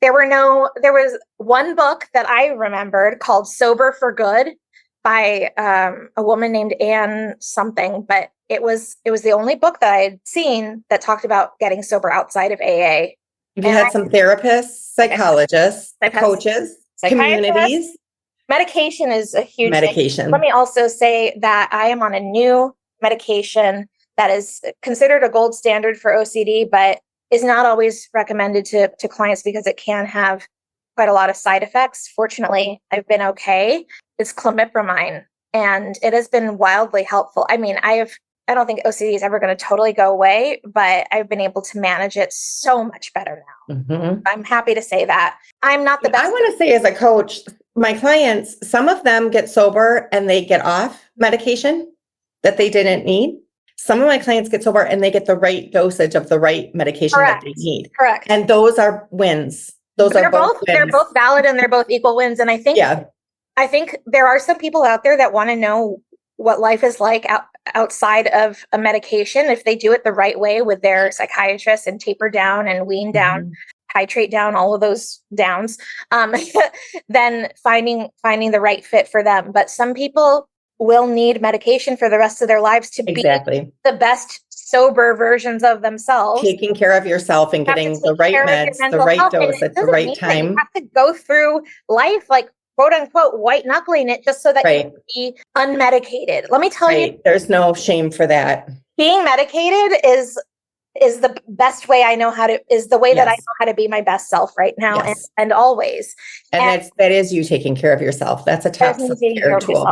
There was one book that I remembered called Sober for Good by a woman named Anne something, but it was the only book that I had seen that talked about getting sober outside of AA. You had some therapists, psychologists, coaches, communities. Medication is a huge medication. Thing. Let me also say that I am on a new medication that is considered a gold standard for OCD, but is not always recommended to clients because it can have quite a lot of side effects. Fortunately, I've been okay. It's clomipramine, and it has been wildly helpful. I mean, I don't think OCD is ever going to totally go away, but I've been able to manage it so much better now. Mm-hmm. I'm happy to say that. I'm not the best. I want to say as a coach, my clients, some of them get sober and they get off medication that they didn't need. Some of my clients get sober and they get the right dosage of the right medication that they need. Correct. And those are wins. They're both wins. They're both valid and they're both equal wins. And I think there are some people out there that want to know what life is like outside of a medication. If they do it the right way with their psychiatrist and taper down and wean down, titrate down, all of those downs, then finding the right fit for them. But some people will need medication for the rest of their lives to be the best sober versions of themselves. Taking care of yourself and getting the right meds, the right dose at the right time. You have to go through life like quote unquote white knuckling it just so that you can be unmedicated. Let me tell you, there's no shame for that. Being medicated is the best way I know how to, is the way that I know how to be my best self right now and always. And that is you taking care of yourself. That's a top self-care tool.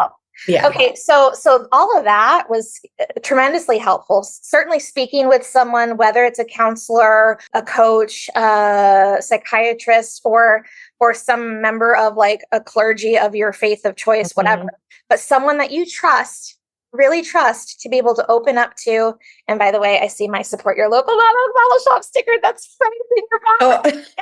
Yeah. Okay. So all of that was tremendously helpful. Certainly speaking with someone, whether it's a counselor, a coach, a psychiatrist, or some member of like a clergy of your faith of choice, whatever, but someone that you really trust to be able to open up to. And by the way, I see my support your local bottle shop sticker that's framed in your box.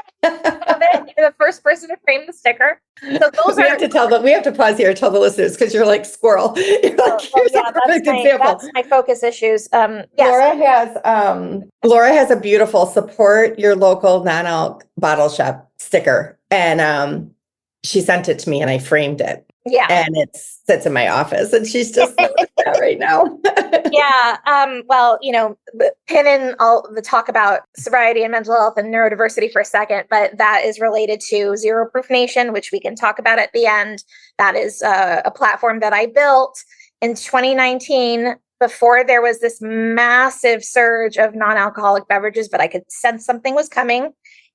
You're the first person to frame the sticker. So those we have to pause here and tell the listeners because you're like squirrel. You're like, here's a perfect example. That's my focus issues. Laura has a beautiful support your local non-alc bottle shop sticker. And she sent it to me and I framed it. Yeah. And it sits in my office and she's just right now. Well, pinning all the talk about sobriety and mental health and neurodiversity for a second, but that is related to Zero Proof Nation, which we can talk about at the end. That is a platform that I built in 2019 before there was this massive surge of non-alcoholic beverages, but I could sense something was coming.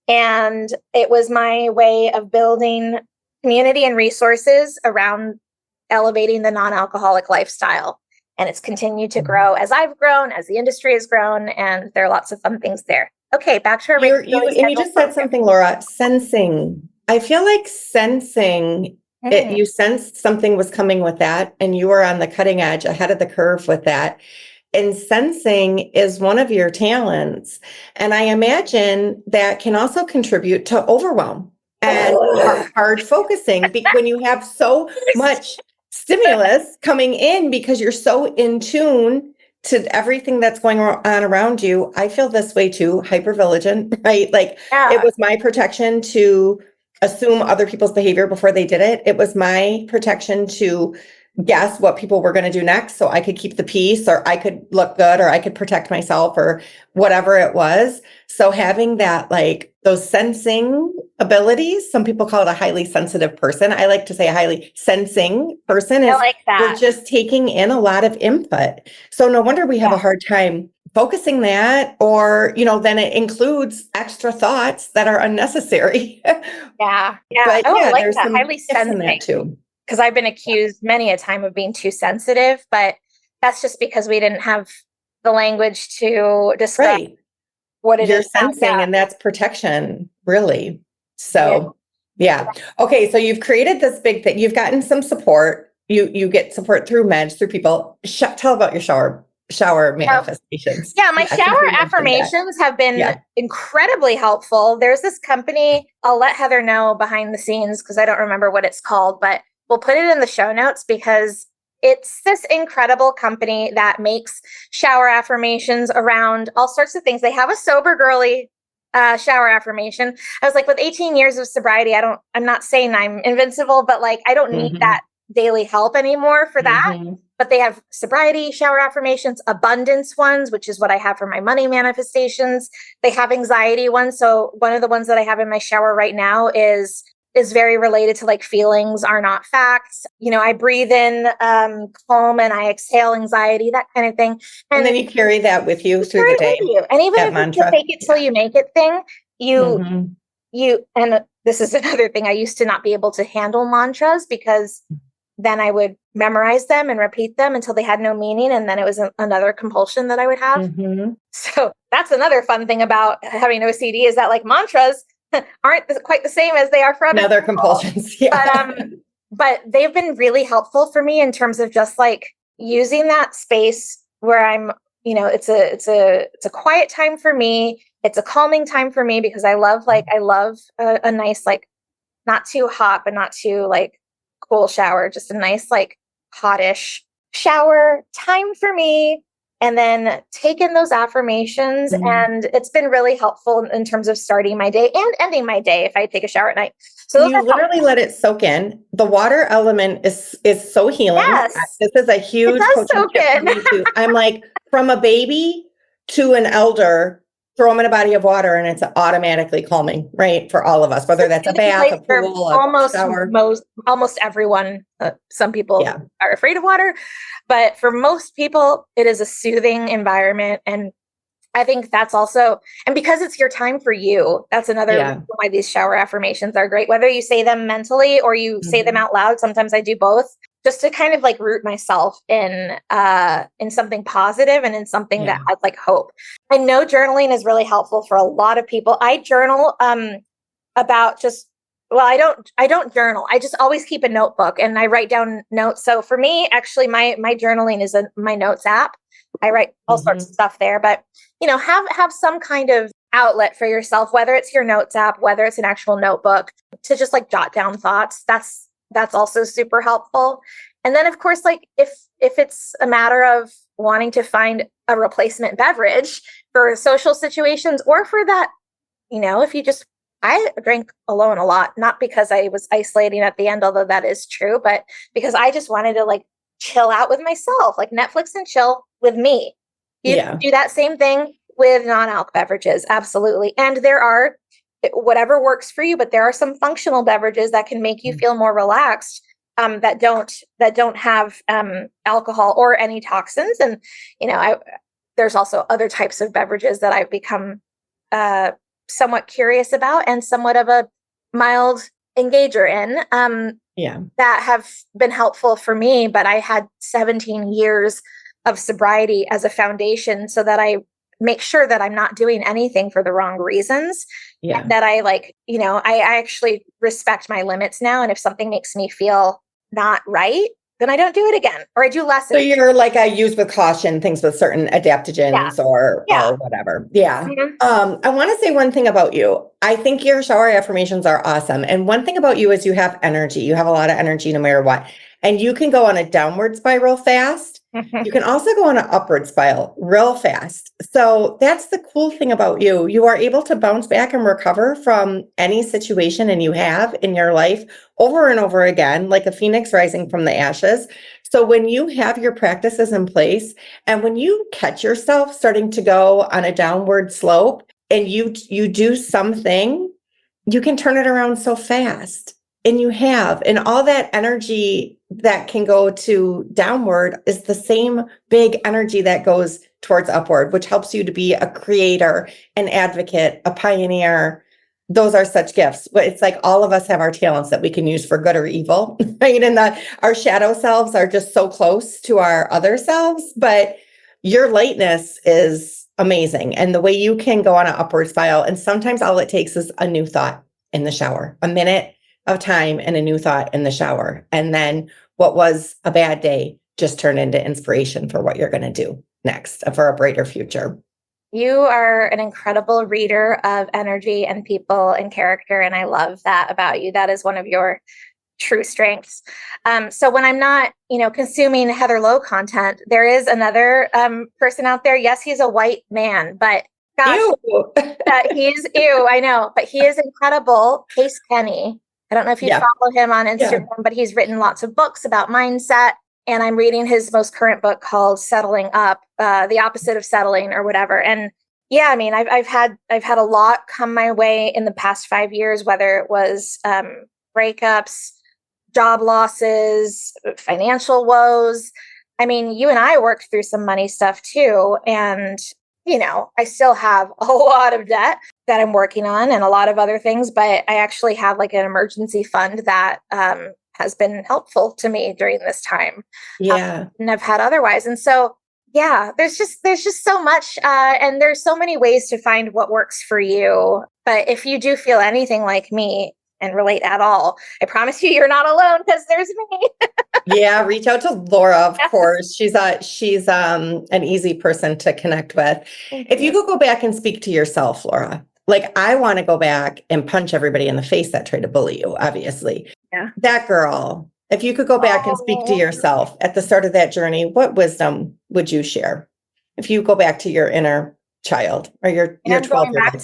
And it was my way of building community and resources around elevating the non-alcoholic lifestyle. And it's continued to grow as I've grown, as the industry has grown, and there are lots of fun things there. Okay, back to our and you just said something, Laura, sensing. I feel like sensing, you sensed something was coming with that, and you were on the cutting edge, ahead of the curve with that. and sensing is one of your talents. And I imagine that can also contribute to overwhelm and hard focusing when you have so much stimulus coming in because you're so in tune to everything that's going on around you. I feel this way too, hypervigilant, right? Like it was my protection to assume other people's behavior before they did it. It was my protection to guess what people were going to do next so I could keep the peace or I could look good or I could protect myself or whatever it was. So having that, like those sensing abilities, some people call it a highly sensitive person. I like to say a highly sensing person is we're just taking in a lot of input. So no wonder we have a hard time focusing that, or, then it includes extra thoughts that are unnecessary. Yeah. But I like there's that. some Highly gifts in that too. Because I've been accused many a time of being too sensitive, but that's just because we didn't have the language to describe what it You're is now. sensing, and that's protection, really. So, yeah. Okay, so you've created this big thing. You've gotten some support. You get support through meds, through people. Tell about your shower manifestations. Yeah, my shower affirmations have been incredibly helpful. There's this company, I'll let Heather know behind the scenes because I don't remember what it's called, but we'll put it in the show notes because it's this incredible company that makes shower affirmations around all sorts of things. They have a sober girly shower affirmation. I was like, with 18 years of sobriety, I'm not saying I'm invincible, but like, I don't need that daily help anymore for that. But they have sobriety shower affirmations, abundance ones, which is what I have for my money manifestations. They have anxiety ones. So one of the ones that I have in my shower right now is very related to like feelings are not facts. I breathe in calm and I exhale anxiety, that kind of thing. And then you carry that with you through the day. And even if it's the fake it till you make it thing, and this is another thing, I used to not be able to handle mantras because then I would memorize them and repeat them until they had no meaning. And then it was another compulsion that I would have. So that's another fun thing about having OCD is that like mantras aren't quite the same as they are for other compulsions. But they've been really helpful for me in terms of just like using that space where I'm, it's a quiet time for me. It's a calming time for me because I love a nice, like not too hot, but not too like cool shower, just a nice, like hottish shower time for me. And then take in those affirmations. And it's been really helpful in terms of starting my day and ending my day if I take a shower at night. So you literally let it soak in. The water element is so healing. Yes. This is a huge coaching tip for me too. I'm like, from a baby to an elder, throw them in a body of water and it's automatically calming, right? For all of us, whether that's a bath, a pool, a shower. Almost everyone, some people are afraid of water, but for most people, it is a soothing environment. And I think that's also, and because it's your time for you, that's another reason why these shower affirmations are great, whether you say them mentally or you say them out loud. Sometimes I do both, just to kind of like root myself in something positive and in something that has like hope. I know journaling is really helpful for a lot of people. I journal about I don't journal. I just always keep a notebook and I write down notes. So for me, actually my journaling is my notes app. I write all sorts of stuff there, but have some kind of outlet for yourself, whether it's your notes app, whether it's an actual notebook, to just like jot down thoughts. That's also super helpful. And then of course, like if it's a matter of wanting to find a replacement beverage for social situations or for that, I drank alone a lot, not because I was isolating at the end, although that is true, but because I just wanted to like chill out with myself, like Netflix and chill with me. You can do that same thing with non-alc beverages. Absolutely. And there are whatever works for you, but there are some functional beverages that can make you feel more relaxed, that don't have alcohol or any toxins. And, there's also other types of beverages that I've become somewhat curious about and somewhat of a mild engager in, that have been helpful for me. But I had 17 years of sobriety as a foundation so that I make sure that I'm not doing anything for the wrong reasons. That I I actually respect my limits now. And if something makes me feel not right, then I don't do it again, or I do less. So you're like, I use with caution, things with certain Yeah. adaptogens or whatever. Yeah. Mhm. I want to say one thing about you. I think your shower affirmations are awesome. And one thing about you is you have energy. You have a lot of energy no matter what. And you can go on a downward spiral fast. You can also go on an upward spiral real fast. So that's the cool thing about you. You are able to bounce back and recover from any situation, and you have in your life over and over again, like a phoenix rising from the ashes. So when you have your practices in place, and when you catch yourself starting to go on a downward slope, and you do something, you can turn it around so fast. And you have, and all that energy that can go to downward is the same big energy that goes towards upward, which helps you to be a creator, an advocate, a pioneer. Those are such gifts. But it's like all of us have our talents that we can use for good or evil, right? And our shadow selves are just so close to our other selves. But your lightness is amazing. And the way you can go on an upward spiral, and sometimes all it takes is a new thought in the shower, a minute of time and a new thought in the shower. And then what was a bad day just turn into inspiration for what you're going to do next for a brighter future. You are an incredible reader of energy and people and character. And I love that about you. That is one of your true strengths. So when I'm not, consuming Heather Lowe content, there is another person out there. Yes, he's a white man, but gosh, Ew. he's ew. I know, but he is incredible. Case Kenny. I don't know if you follow him on Instagram, but he's written lots of books about mindset. And I'm reading his most current book called Settling Up, the opposite of settling or whatever. And yeah, I mean, I've had a lot come my way in the past 5 years, whether it was breakups, job losses, financial woes. I mean, you and I worked through some money stuff too. And, I still have a lot of debt that I'm working on and a lot of other things, but I actually have like an emergency fund that has been helpful to me during this time. Yeah. And I've had otherwise. And so, yeah, there's just so much, and there's so many ways to find what works for you. But if you do feel anything like me and relate at all, I promise you're not alone, because there's me. Yeah, reach out to Laura, of course. She's an easy person to connect with. If you could go back and speak to yourself, Laura, like I want to go back and punch everybody in the face that tried to bully you, obviously. Yeah. That girl, if you could go back and speak to yourself at the start of that journey, what wisdom would you share? If you go back to your inner child or your 12-year-old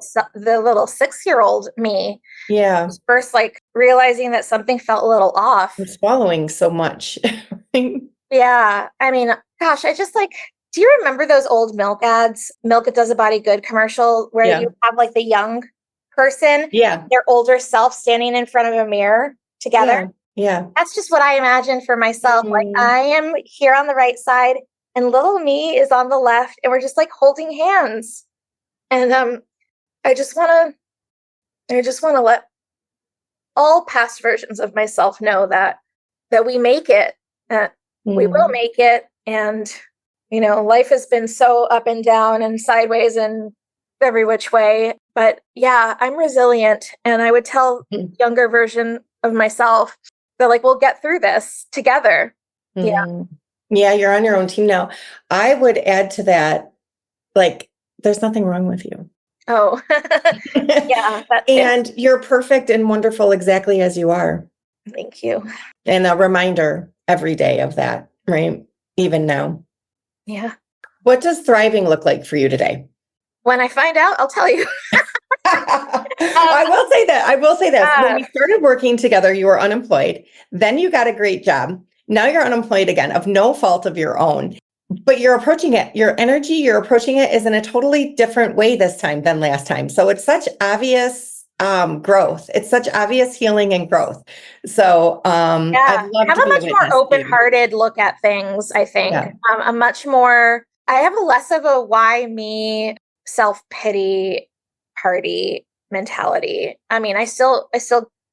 self. The little 6-year-old me. Yeah. First, like realizing that something felt a little off. I'm swallowing so much. Yeah. I mean, gosh, I just like, do you remember those old milk ads? Milk It Does a Body Good commercial where you have like the young person, their older self standing in front of a mirror together. Yeah. That's just what I imagine for myself. Like I am here on the right side and little me is on the left, and we're just like holding hands. And I just want to let all past versions of myself know that we make it, that we will make it. And, life has been so up and down and sideways and every which way. But yeah, I'm resilient. And I would tell younger version of myself that like, we'll get through this together. Yeah. Yeah, you're on your own team now. I would add to that, like, there's nothing wrong with you. Oh, yeah. And you're perfect and wonderful exactly as you are. Thank you. And a reminder every day of that, right? Even now. Yeah. What does thriving look like for you today? When I find out, I'll tell you. I will say this. When we started working together, you were unemployed. Then you got a great job. Now you're unemployed again of no fault of your own. But you're approaching it, your energy, you're approaching it is in a totally different way this time than last time. So it's such obvious growth. It's such obvious healing and growth. So I'd love have to a much more open-hearted look at things, I think. Yeah. I have a less of a why me self-pity party mentality. I mean, I still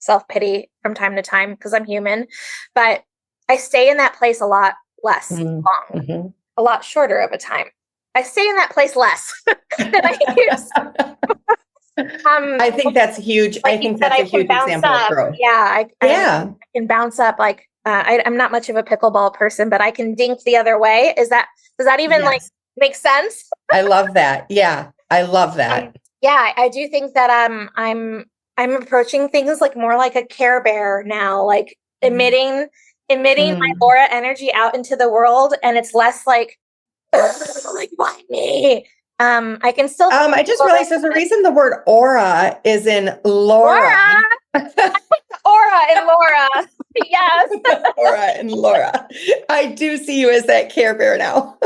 self-pity from time to time because I'm human, but I stay in that place a lot less long, a lot shorter of a time. I stay in that place less than I used. I think that's huge. Like I think that's a huge example of growth. Yeah, I can bounce up like I'm not much of a pickleball person, but I can dink the other way. Does that even like Yes. make sense? I love that. Yeah. I love that. Yeah, I do think that I'm approaching things like more like a Care Bear now, like emitting my Mm. Laura energy out into the world, and it's less like like why me? I can still I just realized there's a reason the word aura is in Laura. Laura, Aura and Laura. Yes, Aura and Laura. I do see you as that Care Bear now.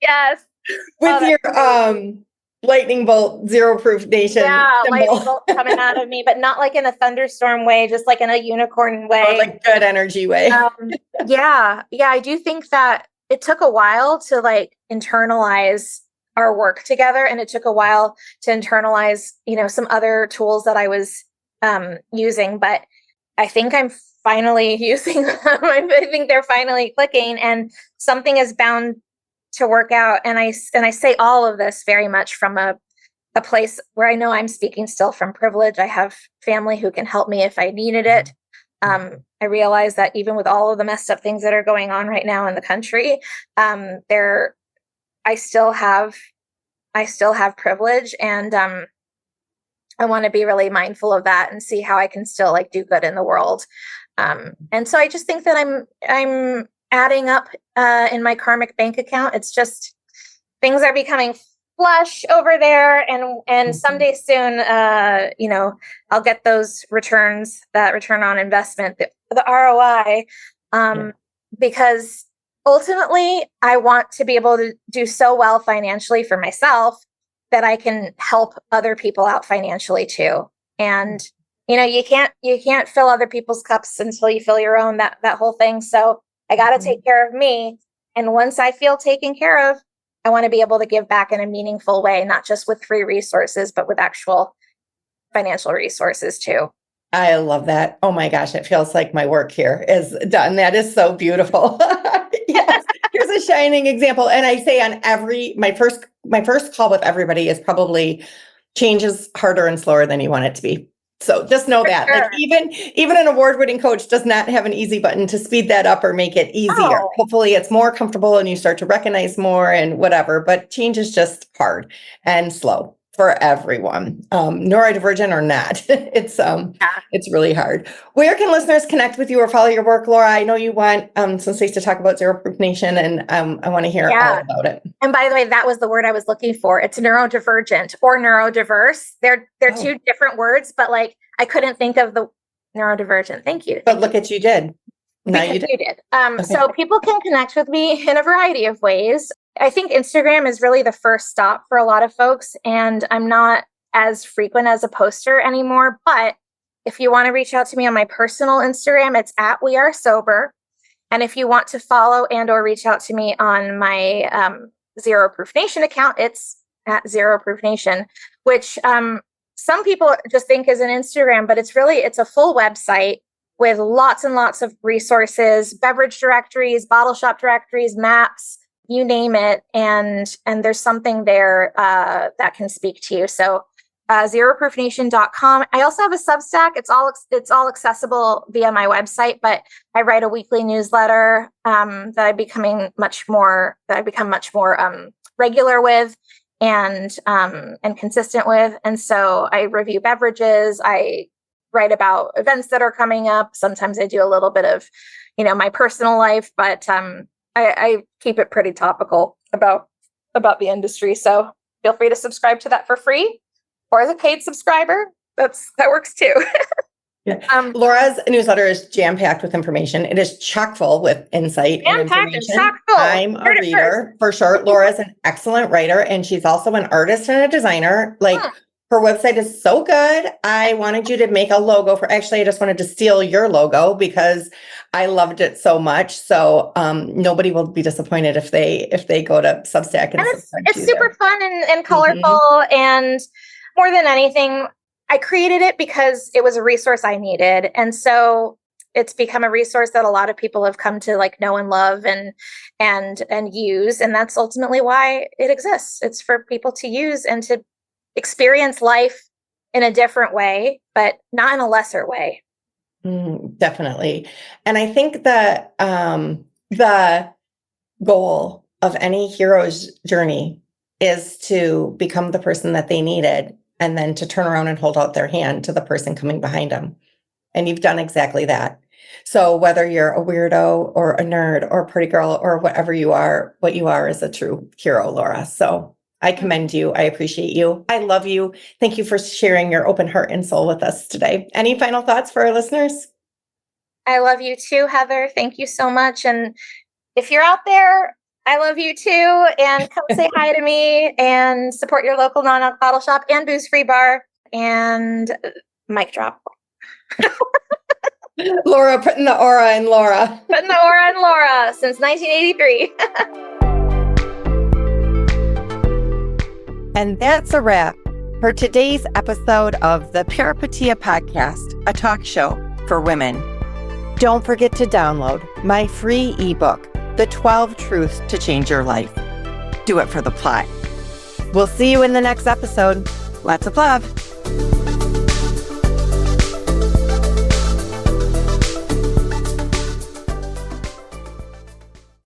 yes. Oh, With that's your great. lightning bolt zero proof nation Yeah, lightning symbol. bolt coming out of me, but not like in a thunderstorm way, just like in a unicorn Or way. like good energy way. Yeah, I do think that it took a while to like internalize our work together, and it took a while to internalize, some other tools that I was using, but I think I'm finally using them. I think they're finally clicking, and something is bound to work out. And I say all of this very much from a place where I know I'm speaking still from privilege. I have family who can help me if I needed it. I realize that even with all of the messed up things that are going on right now in the country, there I still have privilege, and I want to be really mindful of that and see how I can still like do good in the world. And so I just think that I'm adding up in my karmic bank account. It's just things are becoming flush over there, and someday soon, I'll get those returns, that return on investment, the ROI, because ultimately I want to be able to do so well financially for myself that I can help other people out financially too. And you can't fill other people's cups until you fill your own, that whole thing. So I got to take care of me. And once I feel taken care of, I want to be able to give back in a meaningful way, not just with free resources, but with actual financial resources too. I love that. Oh my gosh, it feels like my work here is done. That is so beautiful. Yes, here's a shining example. And I say on my first call with everybody is probably change is harder and slower than you want it to be. So just know For that, like sure. even an award-winning coach does not have an easy button to speed that up or make it easier. Oh, Hopefully it's more comfortable and you start to recognize more and whatever, but change is just hard and slow for everyone, neurodivergent or not. yeah. It's really hard. Where can listeners connect with you or follow your work, Laura? I know you want some space to talk about Zero Proof Nation, and I want to hear all Yeah. about it. And by the way, that was the word I was looking for. It's neurodivergent or neurodiverse. They're two different words, but like I couldn't think of the neurodivergent. Thank you. But look at you did. Now Because you did. you did. So people can connect with me in a variety of ways. I think Instagram is really the first stop for a lot of folks, and I'm not as frequent as a poster anymore. But if you want to reach out to me on my personal Instagram, it's at We Are Sober. And if you want to follow and or reach out to me on my Zero Proof Nation account, it's at Zero Proof Nation, which some people just think is an Instagram, but it's a full website with lots and lots of resources, beverage directories, bottle shop directories, maps, you name it. And there's something there that can speak to you. So zeroproofnation.com. I also have a Substack. It's all accessible via my website, but I write a weekly newsletter that I've become much more regular with and consistent with. And so I review beverages. I write about events that are coming up. Sometimes I do a little bit of, my personal life, but I keep it pretty topical about the industry. So feel free to subscribe to that for free. Or as a paid subscriber, that works too. Yeah. Laura's newsletter is jam-packed with information. It is chock full with insight and information. I'm a reader for sure. Laura's an excellent writer, and she's also an artist and a designer. Like her website is so good. I wanted you to make a logo I just wanted to steal your logo because I loved it so much. So nobody will be disappointed if they go to Substack and it's super fun and colorful. And more than anything, I created it because it was a resource I needed. And so it's become a resource that a lot of people have come to like know and love and use. And that's ultimately why it exists. It's for people to use and to experience life in a different way, but not in a lesser way. Definitely. And I think that the goal of any hero's journey is to become the person that they needed and then to turn around and hold out their hand to the person coming behind them. And you've done exactly that. So whether you're a weirdo or a nerd or a pretty girl or whatever you are, what you are is a true hero, Laura. So I commend you. I appreciate you. I love you. Thank you for sharing your open heart and soul with us today. Any final thoughts for our listeners? I love you too, Heather. Thank you so much. And if you're out there, I love you too. And come say hi to me and support your local non-bottle shop and booze-free bar. And mic drop. Laura, putting the aura in Laura. Putting the aura in Laura since 1983. And that's a wrap for today's episode of the Peripatia Podcast, a talk show for women. Don't forget to download my free ebook, The 12 Truths to Change Your Life. Do it for the plot. We'll see you in the next episode. Lots of love.